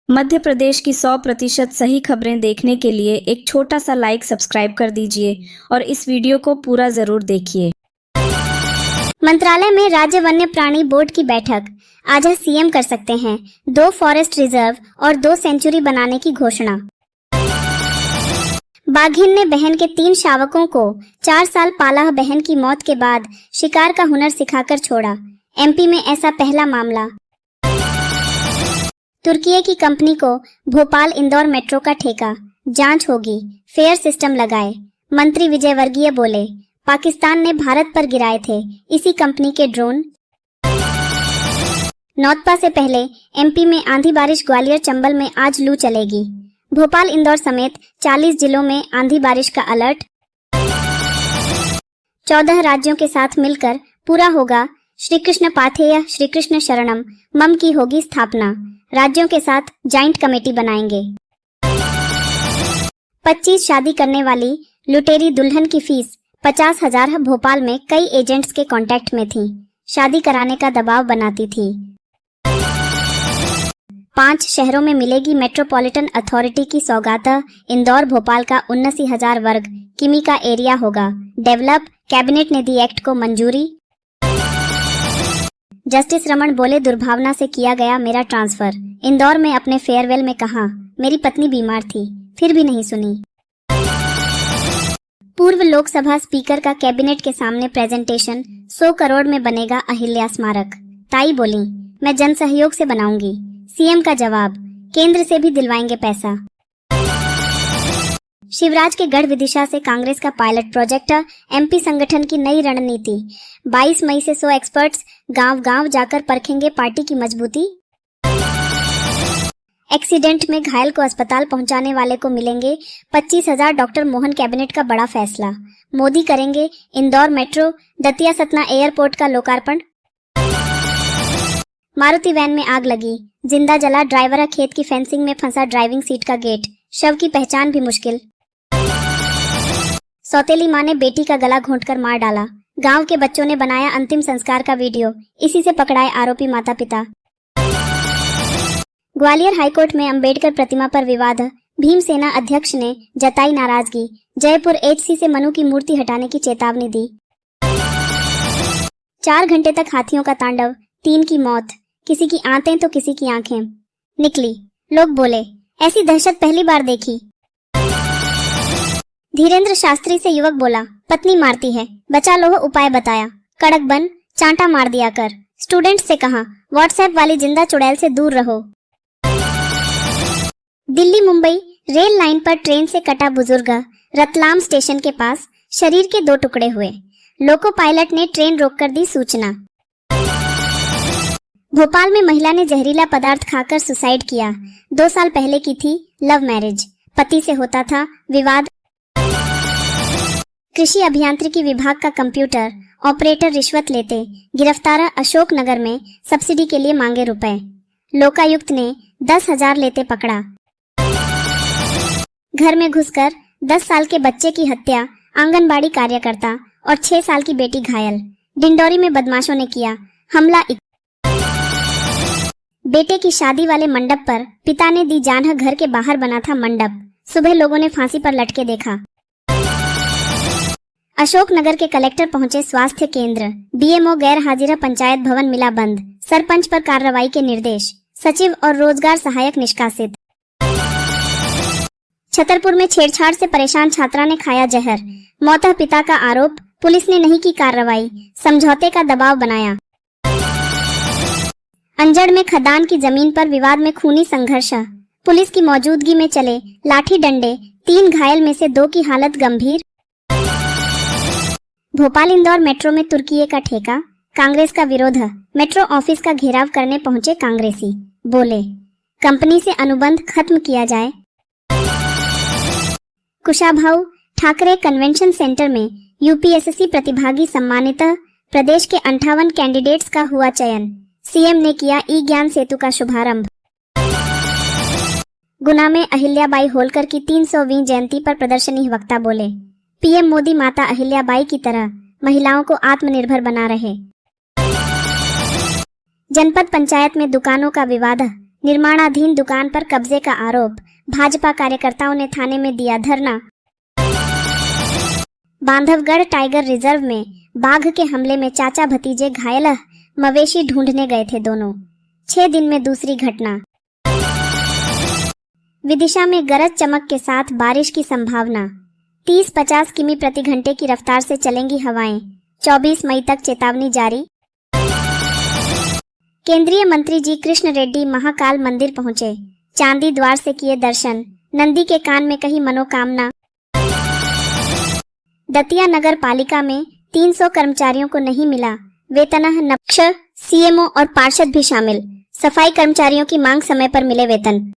मध्य प्रदेश की 100% सही खबरें देखने के लिए एक छोटा सा लाइक सब्सक्राइब कर दीजिए और इस वीडियो को पूरा जरूर देखिए। मंत्रालय में राज्य वन्य प्राणी बोर्ड की बैठक। आज सीएम कर सकते हैं 2 फॉरेस्ट रिजर्व और 2 सेंचुरी बनाने की घोषणा। बाघिन ने बहन के 3 शावकों को 4 साल पाला बहन की मौत के बाद शिकार का हुनर सिखाकर छोड़ा। एमपी में ऐसा पहला मामला। तुर्की की कंपनी को भोपाल इंदौर मेट्रो का ठेका, जांच होगी, फेयर सिस्टम लगाए। मंत्री विजय वर्गीय बोले, पाकिस्तान ने भारत पर गिराए थे इसी कंपनी के ड्रोन। नौतपा से पहले एमपी में आंधी बारिश। ग्वालियर चंबल में आज लू चलेगी। भोपाल इंदौर समेत 40 जिलों में आंधी बारिश का अलर्ट। 14 राज्यों के साथ मिलकर पूरा होगा श्री कृष्ण पाथेय श्री कृष्ण शरणम मम की होगी स्थापना। राज्यों के साथ जॉइंट कमेटी बनाएंगे। 25 शादी करने वाली लुटेरी दुल्हन की फीस 50,000 भोपाल में कई एजेंट्स के कांटेक्ट में थी। शादी कराने का दबाव बनाती थी। 5 शहरों में मिलेगी मेट्रोपॉलिटन अथॉरिटी की सौगात। इंदौर भोपाल का 79,000 वर्ग किमी का एरिया होगा डेवलप। कैबिनेट ने दी एक्ट को मंजूरी। जस्टिस रमन बोले, दुर्भावना से किया गया मेरा ट्रांसफर। इंदौर में अपने फेयरवेल में कहा, मेरी पत्नी बीमार थी, फिर भी नहीं सुनी। पूर्व लोकसभा स्पीकर का कैबिनेट के सामने प्रेजेंटेशन। 100 करोड़ में बनेगा अहिल्या स्मारक। ताई बोली, मैं जन सहयोग से बनाऊंगी। सीएम का जवाब, केंद्र से भी दिलवाएंगे पैसा। शिवराज के गढ़ विदिशा से कांग्रेस का पायलट प्रोजेक्ट। एमपी संगठन की नई रणनीति। 22 मई से 100 एक्सपर्ट्स गांव-गांव जाकर परखेंगे पार्टी की मजबूती। एक्सीडेंट में घायल को अस्पताल पहुंचाने वाले को मिलेंगे 25,000। डॉक्टर मोहन कैबिनेट का बड़ा फैसला। मोदी करेंगे इंदौर मेट्रो, दतिया सतना एयरपोर्ट का लोकार्पण। मारुति वैन में आग लगी, जिंदा जला ड्राइवर। खेत की फेंसिंग में फंसा ड्राइविंग सीट का गेट, शव की पहचान भी मुश्किल। सौतेली मां ने बेटी का गला घोंटकर मार डाला। गांव के बच्चों ने बनाया अंतिम संस्कार का वीडियो, इसी से पकड़ाए आरोपी माता पिता। ग्वालियर हाईकोर्ट में अंबेडकर प्रतिमा पर विवाद। भीमसेना अध्यक्ष ने जताई नाराजगी। जयपुर एचसी से मनु की मूर्ति हटाने की चेतावनी दी। 4 घंटे तक हाथियों का तांडव, 3 की मौत। किसी की आंतें तो किसी की आंखें निकली। लोग बोले, ऐसी दहशत पहली बार देखी। धीरेन्द्र शास्त्री से युवक बोला, पत्नी मारती है, बचा लो, उपाय बताया। कड़क बन, चांटा मार दिया कर। स्टूडेंट्स से कहा, व्हाट्सएप वाली जिंदा चुड़ैल से दूर रहो। दिल्ली मुंबई रेल लाइन पर ट्रेन से कटा बुजुर्ग। रतलाम स्टेशन के पास शरीर के 2 टुकड़े हुए। लोको पायलट ने ट्रेन रोककर दी सूचना। भोपाल में महिला ने जहरीला पदार्थ खाकर सुसाइड किया। 2 साल पहले की थी लव मैरिज, पति से होता था विवाद। कृषि अभियांत्रिकी विभाग का कंप्यूटर ऑपरेटर रिश्वत लेते गिरफ्तार। अशोकनगर में सब्सिडी के लिए मांगे रुपए। लोकायुक्त ने 10,000 लेते पकड़ा। घर में घुसकर 10 साल के बच्चे की हत्या, आंगनबाड़ी कार्यकर्ता और 6 साल की बेटी घायल। डिंडोरी में बदमाशों ने किया हमला। बेटे की शादी वाले मंडप पर पिता ने दी जान। घर के बाहर बना था मंडप, सुबह लोगों ने फांसी पर लटके देखा। अशोकनगर के कलेक्टर पहुंचे स्वास्थ्य केंद्र। डीएमओ गैर हाजिर, पंचायत भवन मिला बंद। सरपंच पर कार्रवाई के निर्देश। सचिव और रोजगार सहायक निष्कासित। छतरपुर में छेड़छाड़ से परेशान छात्रा ने खाया जहर, मौत पिता का आरोप। पुलिस ने नहीं की कार्रवाई, समझौते का दबाव बनाया। अंजड़ में खदान की जमीन पर विवाद में खूनी संघर्ष। पुलिस की मौजूदगी में चले लाठी डंडे, 3 घायल में से 2 की हालत गंभीर। भोपाल इंदौर मेट्रो में तुर्की का ठेका, कांग्रेस का विरोध। मेट्रो ऑफिस का घेराव करने पहुंचे कांग्रेसी, बोले कंपनी से अनुबंध खत्म किया जाए। कुशाभाऊ ठाकरे कन्वेंशन सेंटर में यूपीएससी प्रतिभागी सम्मानित। प्रदेश के 58 कैंडिडेट्स का हुआ चयन। सीएम ने किया ई ज्ञान सेतु का शुभारंभ। गुना में अहिल्याबाई होलकर की 300वीं जयंती पर प्रदर्शनी। वक्ता बोले, पीएम मोदी माता अहिल्याबाई की तरह महिलाओं को आत्मनिर्भर बना रहे। जनपद पंचायत में दुकानों का विवाद। निर्माणाधीन दुकान पर कब्जे का आरोप, भाजपा कार्यकर्ताओं ने थाने में दिया धरना। बांधवगढ़ टाइगर रिजर्व में बाघ के हमले में चाचा भतीजे घायल, मवेशी ढूंढने गए थे दोनों। 6 दिन में दूसरी घटना। विदिशा में गरज चमक के साथ बारिश की संभावना। 30-50 किमी प्रति घंटे की रफ्तार से चलेंगी हवाएं। 24 मई तक चेतावनी जारी। केंद्रीय मंत्री जी कृष्ण रेड्डी महाकाल मंदिर पहुंचे, चांदी द्वार से किए दर्शन, नंदी के कान में कही मनोकामना। दतिया नगर पालिका में 300 कर्मचारियों को नहीं मिला वेतन, नक्श, सीएमओ और पार्षद भी शामिल। सफाई कर्मचारियों की मांग समय पर मिले वेतन।